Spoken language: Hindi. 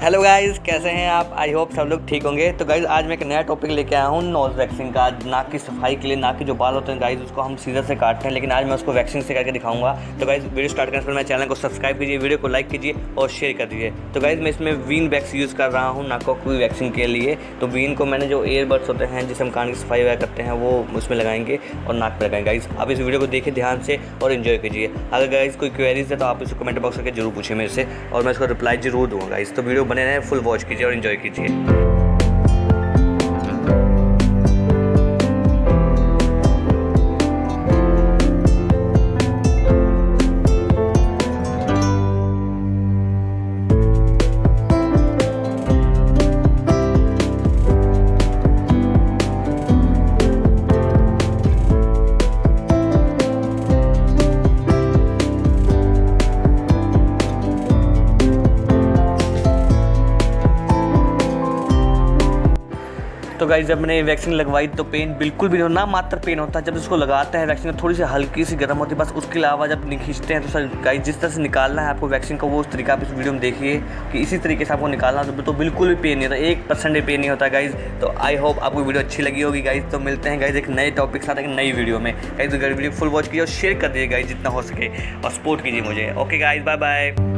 हेलो गाइस, कैसे हैं आप? आई होप सब लोग ठीक होंगे। तो गाइस आज मैं एक नया टॉपिक लेके आया हूँ नोज वैक्सिंग का। नाक की सफाई के लिए नाक के जो बाल होते हैं गाइस, उसको हम सीजर से काटते हैं, लेकिन आज मैं उसको वैक्सिंग से करके दिखाऊंगा। तो गाइस वीडियो स्टार्ट करने से पहले मेरे चैनल को सब्सक्राइब कीजिए, वीडियो को लाइक कीजिए और शेयर कर दीजिए। तो गाइस मैं इसमें वीन वैक्स यूज़ कर रहा हूँ नाक की वैक्सिंग के लिए। तो वीन को मैंने जो ईयरबड्स होते हैं जिससे हम कान की सफाई वगैरह करते हैं वो उसमें लगाएंगे और नाक पर लगाएंगे। गाइस आप इस वीडियो को देखिए ध्यान से और इन्जॉय कीजिए। अगर गाइस कोई क्वेरीज है तो आप इसको कमेंट बॉक्स करके जरूर पूछिए मेरे से और मैं इसको रिप्लाई जरूर दूँगा। गाइस तो वीडियो बने रहें, फुल वॉच कीजिए और इन्जॉय कीजिए। तो गाइस जब मैंने वैक्सीन लगवाई तो पेन बिल्कुल भी नहीं, ना मात्र पेन होता है। जब इसको लगाते हैं वैक्सीन थोड़ी सी हल्की सी गर्म होती है बस, उसके अलावा जब खींचते हैं तो सर गाइस जिस तरह से निकालना है आपको वैक्सीन का वो उस तरीका आप इस वीडियो में देखिए कि इसी तरीके से आपको निकालना तो बिल्कुल भी पेन नहीं होता, 1% भी पेन नहीं होता गाइस। तो आई होप आपको वीडियो अच्छी लगी होगी गाइस। तो मिलते हैं गाइस एक नए टॉपिक साथ एक नई वीडियो में। गाइस वीडियो फुल वॉच कीजिए और शेयर कर दीजिए गाइस जितना हो सके और सपोर्ट कीजिए मुझे। Okay guys, bye bye.